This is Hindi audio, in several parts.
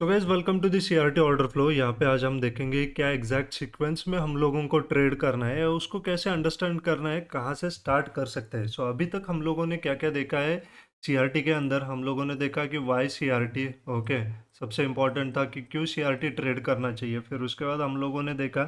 तो guys welcome to the CRT order flow. यहाँ पे आज हम देखेंगे क्या एग्जैक्ट सीक्वेंस में हम लोगों को ट्रेड करना है, उसको कैसे अंडरस्टैंड करना है, कहाँ से स्टार्ट कर सकते हैं। सो अभी तक हम लोगों ने क्या क्या देखा है सीआरटी के अंदर। हम लोगों ने देखा कि वाई सीआरटी, ओके, सबसे इम्पोर्टेंट था कि क्यों सीआरटी ट्रेड करना चाहिए। फिर उसके बाद हम लोगों ने देखा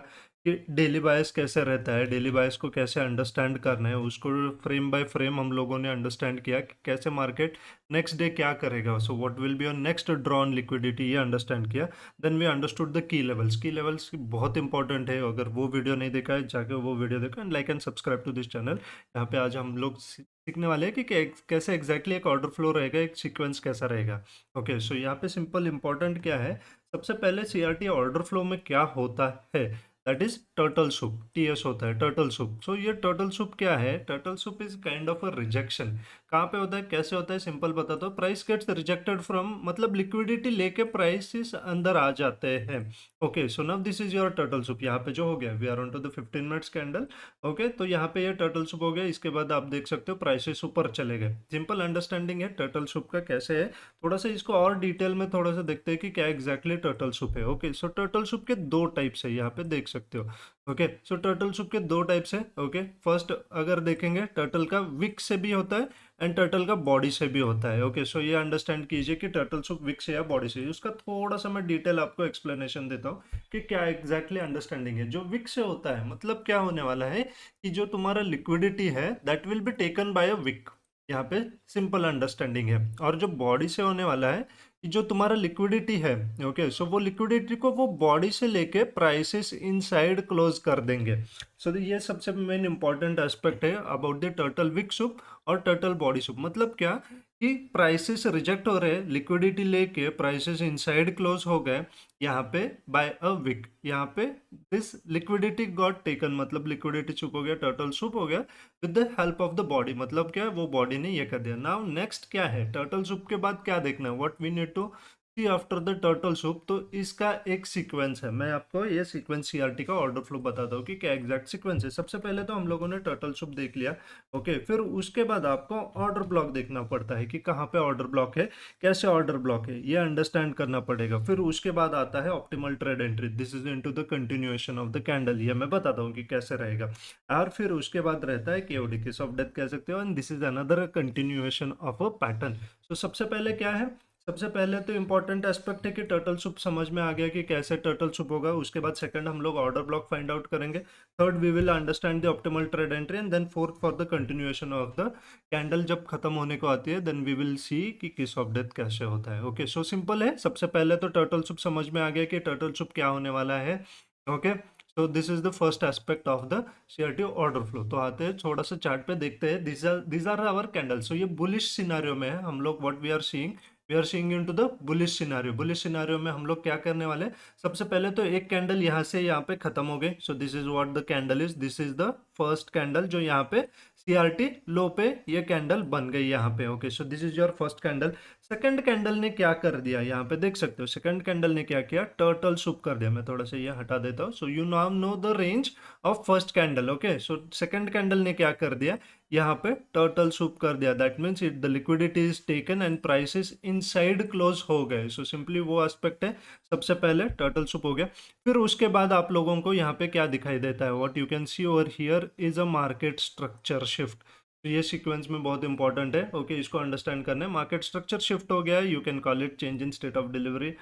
कि डेली बायस कैसे रहता है, डेली बायस को कैसे अंडरस्टैंड करना है, उसको फ्रेम बाय फ्रेम हम लोगों ने अंडरस्टैंड किया कि कैसे मार्केट नेक्स्ट डे क्या करेगा। So what will be your next draw on liquidity, ये अंडरस्टैंड किया। Then we understood the key levels बहुत इंपॉर्टेंट है। अगर वो वीडियो नहीं देखा है जाके वो वीडियो देखो and like and subscribe to this channel. यहाँ पे आज हम लोग सीखने वाले हैं कि कैसे एग्जैक्टली एक ऑर्डर फ्लो रहेगा, एक सीक्वेंस कैसा रहेगा। ओके, सो यहाँ पे सिंपल इंपॉर्टेंट क्या है, सबसे पहले सीआरटी ऑर्डर फ्लो में क्या होता है, that is turtle soup, TS होता है टर्टल सूप। सो ये टर्टल सूप क्या है, turtle soup is kind of a rejection. कहाँ पे होता है, कैसे होता है, सिंपल बताता हूँ। प्राइस गेट्स रिजेक्टेड फ्रॉम, मतलब लिक्विडिटी लेके प्राइसेस अंदर आ जाते हैं। Okay, so now this is your turtle soup. यहाँ पे जो हो गया, we are on to the 15 minutes candle. Okay, तो यहाँ पे ये टर्टल सूप हो गया। इसके बाद आप देख सकते हो प्राइसेस ऊपर चले गए। सिंपल अंडरस्टैंडिंग है टर्टल सूप का कैसे है। थोड़ा सा इसको और डिटेल में थोड़ा सा देखते हैं कि क्या एग्जैक्टली टर्टल सूप है। ओके, सो टर्टल सूप के दो टाइप्स है, यहाँ पे देख सकते हो। ओके, सो टर्टल सूप के दो टाइप्स है। ओके, फर्स्ट अगर देखेंगे टर्टल का विक से भी होता है एंड टर्टल का बॉडी से भी होता है। ओके, सो ये अंडरस्टैंड कीजिए कि टर्टल सूप विक से या बॉडी से। उसका थोड़ा सा मैं डिटेल आपको एक्सप्लेनेशन देता हूँ कि क्या एग्जैक्टली अंडरस्टैंडिंग है। जो विक से होता है मतलब क्या होने वाला है कि जो तुम्हारा लिक्विडिटी है that will be taken by a week. यहाँ पे सिंपल अंडरस्टैंडिंग है। और जो बॉडी से होने वाला है कि जो तुम्हारा लिक्विडिटी है, ओके, सो वो लिक्विडिटी को वो बॉडी से लेके प्राइसेस इनसाइड क्लोज कर देंगे। सो ये सबसे मेन इंपॉर्टेंट एस्पेक्ट है about the turtle wick soup और टर्टल बॉडी सूप। मतलब क्या कि प्राइसेस रिजेक्ट हो रहे हैं, लिक्विडिटी लेके प्राइसेस इनसाइड क्लोज हो गए यहाँ पे बाय अ विक। यहाँ पे दिस लिक्विडिटी गॉट टेकन, मतलब लिक्विडिटी चुप हो गया, टर्टल सूप हो गया with the help of the body. मतलब क्या है, वो बॉडी ने ये कर दिया। नाउ नेक्स्ट क्या है, टर्टल सूप के बाद क्या देखना है, what we need to see after the turtle soup. तो इसका एक सीक्वेंस है, मैं आपको ये सीक्वेंस सीआरटी का ऑर्डर फ्लो बताता हूँ कि क्या एग्जैक्ट सीक्वेंस है। सबसे पहले तो हम लोगों ने टर्टल सूप देख लिया। ओके, फिर उसके बाद आपको ऑर्डर ब्लॉक देखना पड़ता है कि कहाँ पे ऑर्डर ब्लॉक है, कैसे ऑर्डर ब्लॉक है, ये अंडरस्टैंड करना पड़ेगा। फिर उसके बाद आता है optimal trade entry, this is into the continuation of the candle, ये मैं बताता हूँ कि कैसे रहेगा। और फिर उसके बाद रहता है केओडी, किस ऑफ डेथ कह सकते हो, and this is another continuation of a pattern. तो सबसे पहले क्या है, सबसे पहले तो इंपॉर्टेंट एस्पेक्ट है कि टर्टल सूप समझ में आ गया कि कैसे टर्टल सूप होगा। उसके बाद सेकंड हम लोग ऑर्डर ब्लॉक फाइंड आउट करेंगे। Third we will understand the optimal trade entry and then fourth for the continuation of the candle जब खत्म होने को आती है देन वी विल सी कि किस ऑफ डेथ कैसे होता है। ओके, सो सिंपल है। सबसे पहले तो टर्टल सूप समझ में आ गया कि टर्टल सूप क्या होने वाला है। Okay, so this is the first aspect of the CRT order flow. तो आते हैं थोड़ा सा चार्ट पे देखते हैं। This are our candle. So ये बुलिश सिनारियो में है हम लोग, what we are seeing into the bullish scenario. Bullish scenario में हम लोग क्या करने वाले हैं, सबसे पहले तो एक कैंडल यहाँ से यहाँ पे खत्म हो गई। सो this is what the candle is, this is the first candle जो यहाँ पे सीआरटी लो पे ये कैंडल बन गई यहाँ पे। Okay, so this is your first candle. Second candle ने क्या कर दिया, यहाँ पे देख सकते हो सेकंड कैंडल ने क्या किया, टर्टल सूप कर दिया। मैं थोड़ा सा ये हटा देता हूँ। So you now know the range of first candle. Okay, so second candle ने क्या कर दिया, यहाँ पे टर्टल सूप कर दिया। That means it the liquidity is taken and prices inside close हो गए। सो सिंपली वो एस्पेक्ट है। सबसे पहले टर्टल सूप हो गया। फिर उसके बाद आप लोगों को यहाँ पे क्या दिखाई देता है, what you can see over here is a market structure shift. तो ये सीक्वेंस में बहुत इंपॉर्टेंट है। ओके, इसको अंडरस्टैंड करना है। मार्केट स्ट्रक्चर शिफ्ट हो गया है, you can call it change in state of delivery,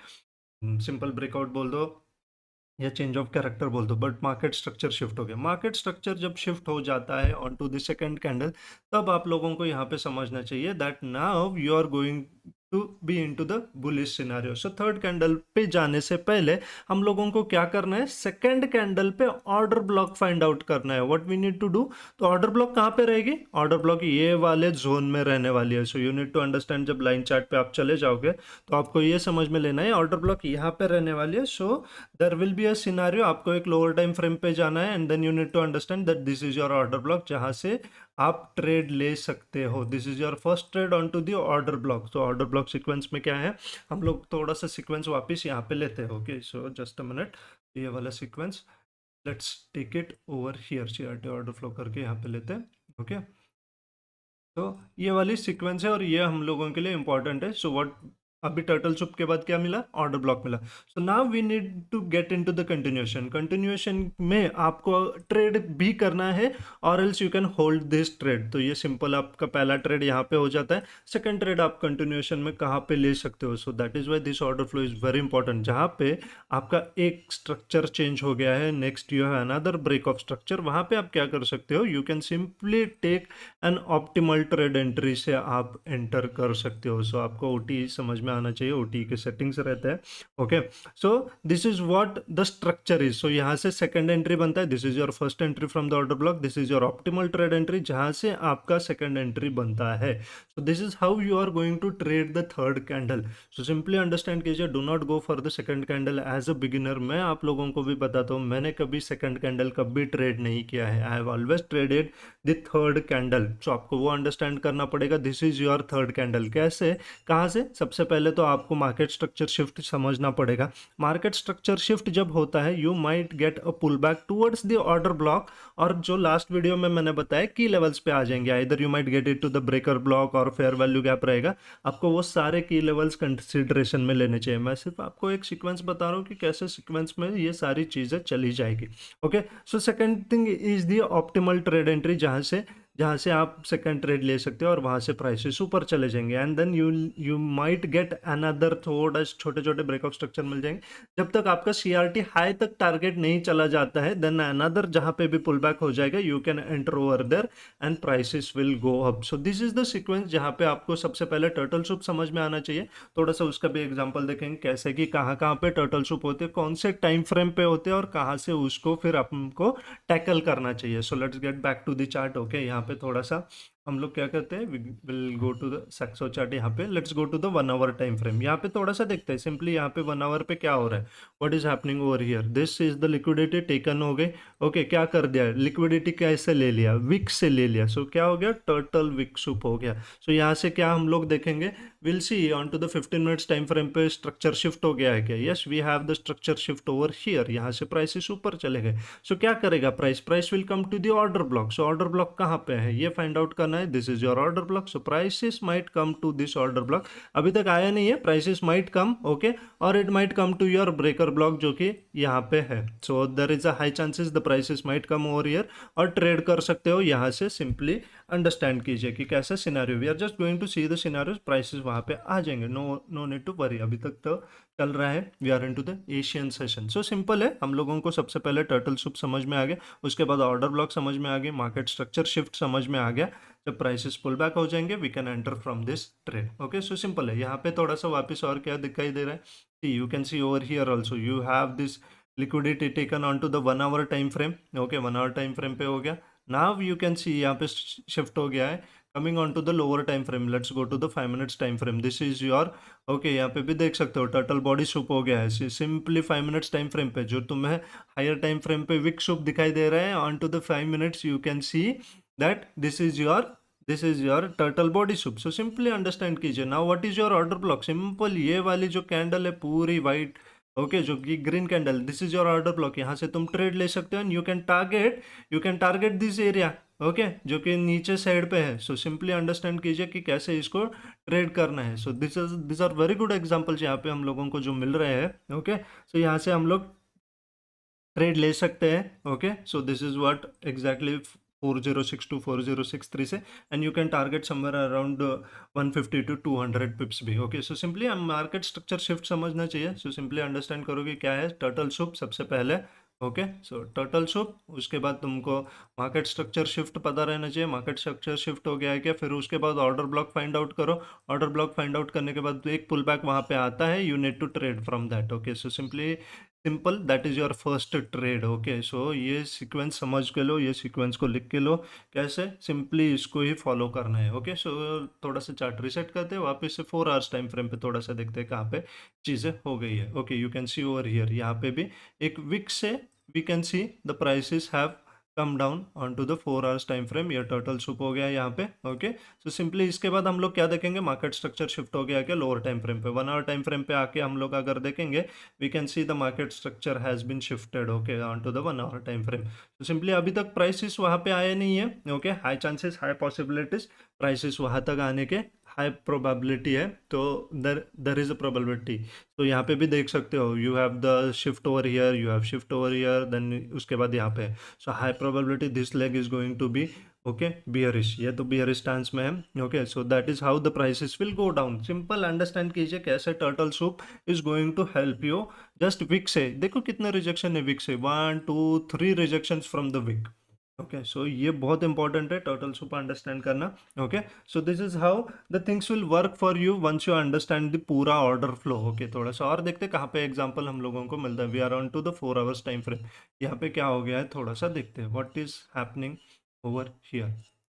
simple breakout बोल दो या चेंज ऑफ कैरेक्टर बोल दो, बट मार्केट स्ट्रक्चर शिफ्ट हो गया। मार्केट स्ट्रक्चर जब शिफ्ट हो जाता है on to the second candle, तब आप लोगों को यहाँ पे समझना चाहिए that now you are going to be into the bullish scenario. So third candle पे जाने से पहले हम लोगों को क्या करना है, सेकंड कैंडल पे ऑर्डर ब्लॉक फाइंड आउट करना है। What we need to do, तो ऑर्डर ब्लॉक कहाँ पे रहेगी, ऑर्डर ब्लॉक ये वाले जोन में रहने वाली है। So you need to understand, जब लाइन चार्ट पे आप चले जाओगे तो आपको ये समझ में लेना है ऑर्डर ब्लॉक यहाँ पे रहने वाली है। So there will be a scenario, आपको एक लोअर टाइम फ्रेम पे जाना है and then you need to understand that this is your order block जहां से आप ट्रेड ले सकते हो। This is your first trade on to the order block. तो ऑर्डर ब्लॉक सीक्वेंस में क्या है, हम लोग थोड़ा सा सीक्वेंस वापस यहाँ पे लेते हैं। Okay, so just a minute, ये वाला sequence let's take it over here, CRT order flow करके यहाँ पे लेते हैं। ओके, तो ये वाली सीक्वेंस है और ये हम लोगों के लिए इंपॉर्टेंट है। सो व्हाट अभी टर्टल सूप के बाद क्या मिला? ऑर्डर ब्लॉक मिला। So now we need to get into the continuation. Continuation में आपको ट्रेड भी करना है और else you can hold this trade. तो ये सिंपल आपका पहला ट्रेड यहाँ पे हो जाता है। सेकंड ट्रेड आप कंटिन्यूएशन में कहाँ पे ले सकते हो? So that is why this order flow is very important. जहाँ पे आपका एक स्ट्रक्चर चेंज हो गया है, next you have another break of structure, वहाँ पे आप क्या कर सकते हो? You can simply take an optimal trade entry से आप एंटर कर सकते हो। सो आपको ओटी समझ में आना चाहिए, ओटी के सेटिंग्स रहते हैं। Okay, so this is what the structure is. So यहाँ से सेकंड एंट्री बनता है, this is your first entry from the order block, this is your optimal trade entry, जहाँ से आपका सेकंड एंट्री बनता है। So this is how you are going to trade the third candle. So simply understand कीजिए, do not go for the second candle as a beginner. मैं आप लोगों को भी बताता हूँ, मैंने कभी सेकंड कैंडल कभी ट्रेड नहीं किया है। I have always traded the third candle. So आपको वो अंडरस्टैंड करना पड़ेगा, this is your third candle. कैसे, कहाँ से? सबसे पहले तो आपको मार्केट स्ट्रक्चर शिफ्ट समझना पड़ेगा। मार्केट स्ट्रक्चर शिफ्ट जब होता है, you might get a pull back towards the order block, और जो लास्ट वीडियो में मैंने बताया की लेवल्स पे आ जाएंगे। Either you might get it to the breaker block और फेयर वैल्यू गैप रहेगा। आपको वो सारे की लेवल्स कंसिडरेशन में लेने चाहिए। मैं सिर्फ आपको एक सीक्वेंस बता रहा हूँ कि कैसे सीक्वेंस में ये सारी चीज़ें चली जाएगी। Okay, so second thing is the optimal trade entry, जहाँ से आप सेकंड ट्रेड ले सकते हो और वहाँ से प्राइसेस ऊपर चले जाएंगे। And then you might get another थोड़ा छोटे छोटे ब्रेकआउट स्ट्रक्चर मिल जाएंगे। जब तक आपका सीआरटी हाई तक टारगेट नहीं चला जाता है, देन अनदर जहाँ पे भी पुल बैक हो जाएगा, you can enter over there and prices will go up. So this is the sequence जहाँ पे आपको सबसे पहले टर्टल सूप समझ में आना चाहिए। थोड़ा सा उसका भी एग्जांपल देखेंगे, कैसे कि कहाँ कहाँ पे टर्टल सूप होते हैं, कौन से टाइम फ्रेम पे होते हैं और कहाँ से उसको फिर हमको टैकल करना चाहिए। So let's get back to the chart. Okay, यहाँ पे थोड़ा सा हम लोग क्या करते हैं, will go to the Saxo chart. यहाँ पे let's go to the 1 hour time frame. यहाँ पे थोड़ा सा देखते हैं सिंपली, यहाँ पे 1 आवर पे क्या हो रहा है, what is happening over here. This is the liquidity taken हो गई। ओके, क्या कर दिया, लिक्विडिटी कैसे ले लिया, विक से ले लिया। सो क्या हो गया, टर्टल विक सूप हो गया। सो यहाँ से क्या हम लोग देखेंगे, will see on to the 15 minutes time frame पे स्ट्रक्चर शिफ्ट हो गया है क्या? Yes, we have the structure shift over here. यहाँ से प्राइसेस ऊपर चले गए। सो क्या करेगा price will come to the order block. So order block कहाँ पे है ये फाइंड आउट करना है। This is your order block. So prices might come to this order block. अभी तक आया नहीं है, प्राइसेस माइट कम। ओके, और it might come to your breaker block जो कि यहाँ पे है। So there is a high chances the prices might come over here, और ट्रेड कर सकते हो यहाँ से। सिंपली अंडरस्टैंड कीजिए कि कैसा scenario, we are just going to see the scenario, prices वहाँ पे आ जाएंगे। No need to worry. अभी तक तो चल रहा है, we are into the Asian session. So simple है, हम लोगों को सबसे पहले टर्टल सूप समझ में आ गया, उसके बाद ऑर्डर ब्लॉक समझ में आ गया, मार्केट स्ट्रक्चर शिफ्ट समझ में आ गया। जब प्राइसेस पुल बैक हो जाएंगे, we can enter from this trade. Okay, so simple है। यहाँ पे थोड़ा सा वापस और क्या दिखाई दे रहा है, you can see over here also you have this liquidity taken on to the 1 hour time frame. Okay, 1 hour time frame पे हो गया। नाउ यू कैन सी यहाँ पे शिफ्ट हो गया है, coming on to the lower time frame. Let's go to the 5 minutes time frame. This is your, okay, यहाँ पे भी देख सकते हो टर्टल बॉडी सूप हो गया है सिंपली 5 मिनट्स टाइम फ्रेम पे। जो तुम्हें हायर टाइम फ्रेम पे विक सूप दिखाई दे रहा है, on to the 5 minutes you can see that this is your turtle body soup. So simply understand कीजिए। Now what is your order block, simple ये वाली जो कैंडल है पूरी वाइट, ओके, जो कि green candle, this is your order block. यहाँ से तुम ट्रेड ले सकते हो and you can target this area. Okay, जो कि नीचे साइड पे है। सो सिंपली अंडरस्टैंड कीजिए कि कैसे इसको ट्रेड करना है। So this are very good examples यहाँ पे हम लोगों को जो मिल रहे हैं। ओके, सो यहाँ से हम लोग ट्रेड ले सकते हैं। Okay, so this is what exactly 4062 4063 से, and you can target somewhere around 150 to 200 pips भी। ओके, सो सिंपली हम मार्केट स्ट्रक्चर शिफ्ट समझना चाहिए। सो सिंपली अंडरस्टैंड करोगे क्या है टर्टल सूप सबसे पहले। ओके, सो टर्टल सूप, उसके बाद तुमको मार्केट स्ट्रक्चर शिफ्ट पता रहना चाहिए, मार्केट स्ट्रक्चर शिफ्ट हो गया है क्या। फिर उसके बाद ऑर्डर ब्लॉक फाइंड आउट करो, ऑर्डर ब्लॉक फाइंड आउट करने के बाद एक पुल बैक वहाँ पे आता है, you need to trade from that. Okay, so simply simple, that is your first trade. Okay, so ये सीक्वेंस समझ के लो, ये सीक्वेंस को लिख के लो, कैसे सिंपली इसको ही फॉलो करना है। ओके, सो थोड़ा सा चार्ट रिसेट करते हैं, वापस से 4 आवर्स टाइम फ्रेम पे थोड़ा सा देखते हैं कहाँ पे चीज़ें हो गई है। Okay, you can see over here, यहाँ पे भी एक विक से we can see the prices have come down on to the 4 hours time frame. ये टर्टल सूप हो गया यहाँ पे। ओके, सो सिंपली इसके बाद हम लोग क्या देखेंगे, मार्केट स्ट्रक्चर शिफ्ट हो गया क्या लोअर टाइम फ्रेम पे। 1 आवर टाइम फ्रेम पे आके हम लोग अगर देखेंगे, we can see the market structure has been shifted, okay, onto the 1 hour time frame. तो सिंपली अभी तक प्राइसेस वहाँ पे आए नहीं है। Okay, high chances, high possibilities prices वहाँ तक आने के हाई प्रोबेबिलिटी है, तो दर दर इज अ प्रोबेबिलिटी। तो यहाँ पे भी देख सकते हो, you have the shift over here, you have shift over here, then उसके बाद यहाँ पे, so high probability this leg is going to be okay bearish, ये तो बियरिश स्टांस में है। Okay, so that is how the prices will go down. Simple understand कीजिए कैसे turtle soup is going to help you. Just wick से देखो कितने रिजेक्शन है, विक से 1 2 3 rejections from the wick. Okay, so ये बहुत इंपॉर्टेंट है टर्टल सूप अंडरस्टैंड करना। Okay, so this is how the things will work for you once you understand the पूरा ऑर्डर फ्लो। ओके, थोड़ा सा और देखते हैं कहाँ पे एग्जांपल हम लोगों को मिलता है। We are on to the 4 hours time frame. यहाँ पे क्या हो गया है थोड़ा सा देखते हैं, what is happening over here.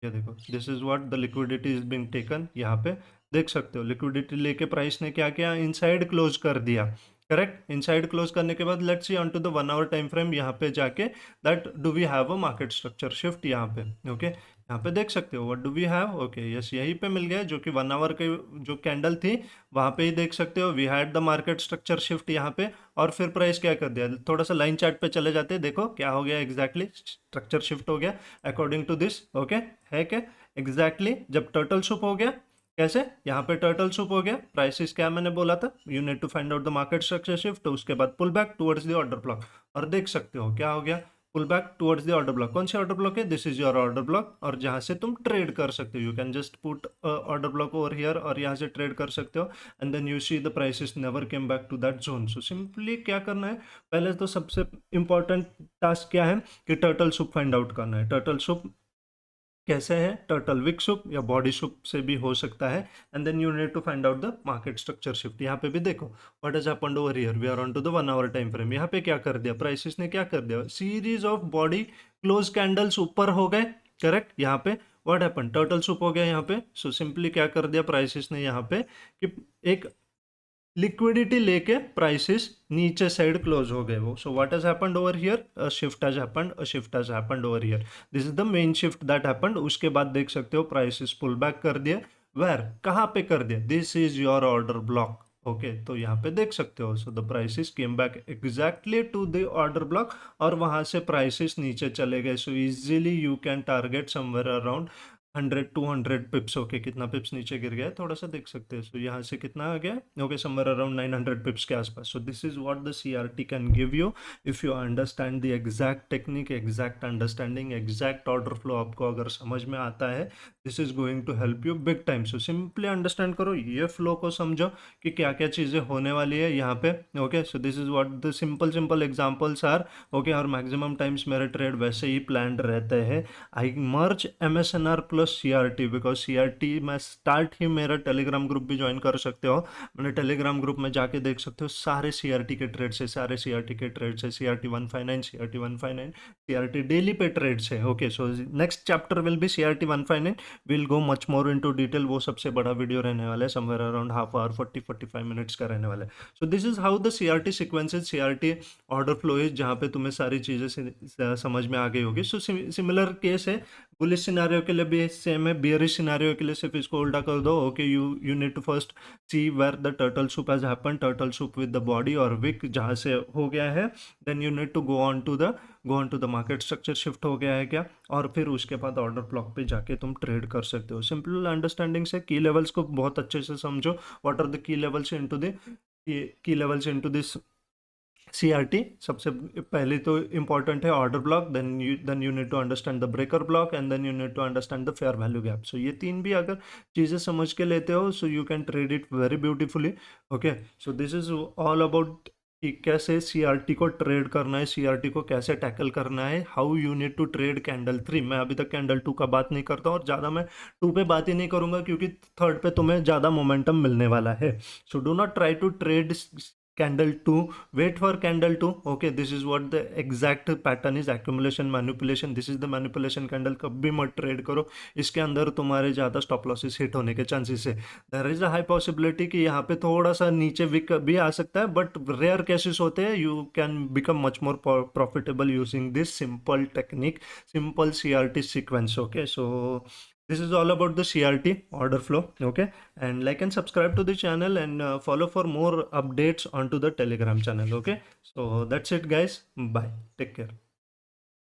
ये देखो, this is what the liquidity is being taken. यहाँ पे देख सकते हो लिक्विडिटी लेके प्राइस ने क्या किया, इनसाइड क्लोज कर दिया। करेक्ट, इनसाइड क्लोज करने के बाद let's see on to the 1 hour time frame. यहाँ पे जाके that do we have a market structure shift यहाँ पे। ओके, यहाँ पे देख सकते हो what do we have. Okay, yes, यहीं पे मिल गया जो कि 1 आवर के जो कैंडल थी वहाँ पे ही देख सकते हो we had the market structure shift यहाँ पे। और फिर प्राइस क्या कर दिया, थोड़ा सा लाइन चार्ट पे चले जाते हैं, देखो क्या हो गया एग्जैक्टली, स्ट्रक्चर शिफ्ट हो गया अकॉर्डिंग टू दिस। ओके, है क्या एग्जैक्टली जब टर्टल सूप हो गया, कैसे यहाँ पे टर्टल सूप हो गया, प्राइसेस क्या मैंने बोला था, you need to find out the market structure shift, तो उसके बाद pull back towards the order block. और देख सकते हो क्या हो गया, pull back towards the order block. कौन सी ऑर्डर ब्लॉक है, this is your order block, और जहाँ से तुम ट्रेड कर सकते हो, you can just put order block over here और यहाँ से ट्रेड कर सकते हो। And then you see the prices never came back to that zone. So simply क्या करना है, पहले तो सबसे इंपॉर्टेंट टास्क क्या है कि टर्टल सूप फाइंड आउट करना है। टर्टल सूप कैसे है, टर्टल विक सूप या बॉडी सूप से भी हो सकता है। And then you need to find out the market structure shift. यहाँ पे भी देखो what has happened over here, we are on to the 1 hour time frame. यहाँ पे क्या कर दिया प्राइसेस ने, क्या कर दिया, series of body close candles ऊपर हो गए। करेक्ट, यहाँ पे व्हाट हैपेंड, टर्टल सूप हो गया यहाँ पे। सो सिंपली क्या कर दिया प्राइसेस ने यहाँ पे कि एक लिक्विडिटी लेके प्राइसेस नीचे साइड क्लोज हो गए वो। So what has happened over here, a shift has happened, a shift has happened over here, this is the main shift that happened. उसके बाद देख सकते हो प्राइसेस पुल बैक कर दिया, वेर कहाँ पे कर दिया, this is your order block. Okay, तो यहाँ पे देख सकते हो, so the prices came back exactly to the order block, और वहां से प्राइसेस नीचे चले गए। So easily you can target somewhere around 100-200 pips. Okay, कितना पिप्स नीचे गिर गया है थोड़ा सा देख सकते हैं। सो यहाँ से कितना आ गया, ओके समवेयर अराउंड 900 पिप्स के आसपास। So this is what the CRT can give you if you understand the exact technique, exact understanding, exact order flow आपको अगर समझ में आता है, this is going to help you big time. So simply understand करो, ये फ्लो को समझो कि क्या क्या चीज़ें होने वाली है यहाँ पे। Okay, so this is what the simple simple examples are. Okay, और मैक्सिमम टाइम्स मेरे ट्रेड वैसे ही प्लान्ड रहते हैं। I merge MSNR plus CRT, because CRT मैं स्टार्ट ही, मेरा टेलीग्राम ग्रुप भी ज्वाइन कर सकते हो। मैंने टेलीग्राम ग्रुप में जाके देख सकते हो सारे CRT के ट्रेड्स है, सारे CRT के ट्रेड्स है, CRT 159, CRT 159, CRT डेली पे ट्रेड्स है। Okay, so next chapter will be CRT 159, will go much more into detail. वो सबसे बड़ा वीडियो रहने वाला है, somewhere around half hour 40-45 minutes का रहने वाला है। So this is how the CRT sequences, CRT order flow is, जहाँ पे तुम्हें सारी चीज़ें समझ में आ गई होगी। सो सिमिलर केस है, बुलिश सिनारियो के लिए भी सेम है, बियरिश सिनारियो के लिए सिर्फ इसको उल्टा कर दो। Okay, you need to first see where the turtle soup has happened, turtle soup with the body और विक जहाँ से हो गया है, then you need to go on to the market structure shift हो गया है क्या, और फिर उसके बाद ऑर्डर ब्लॉक पे जाके तुम ट्रेड कर सकते हो। सिंपल अंडरस्टैंडिंग से की लेवल्स को बहुत अच्छे से समझो, what are the key levels into the key levels into this CRT। सबसे पहले तो इंपॉर्टेंट है order block, then you need to understand the breaker block, and then you need to understand the fair value gap. So ये तीन भी अगर चीज़ें समझ के लेते हो, so you can trade it very beautifully. Okay, so this is all about कि कैसे CRT को ट्रेड करना है, CRT को कैसे टैकल करना है, how you need to trade candle 3। मैं अभी तक कैंडल 2 का बात नहीं करता और ज़्यादा मैं 2 पे बात ही नहीं करूँगा, क्योंकि थर्ड पे तुम्हें ज़्यादा मोमेंटम मिलने वाला है। So do not try to trade candle 2, wait for candle 2। okay, this is what the exact pattern is, accumulation manipulation, this is the manipulation candle। कभी मत ट्रेड करो, इसके अंदर तुम्हारे ज़्यादा स्टॉप लॉसेस हिट होने के चांसेस है। There is a high possibility कि यहाँ पे थोड़ा सा नीचे विक भी आ सकता है, बट रेयर केसेस होते हैं, you can become much more profitable using this simple technique, simple CRT sequence. Okay, so this is all about the CRT order flow। okay, and like and subscribe to the channel, and follow for more updates onto the Telegram channel। okay, so that's it guys, bye, take care।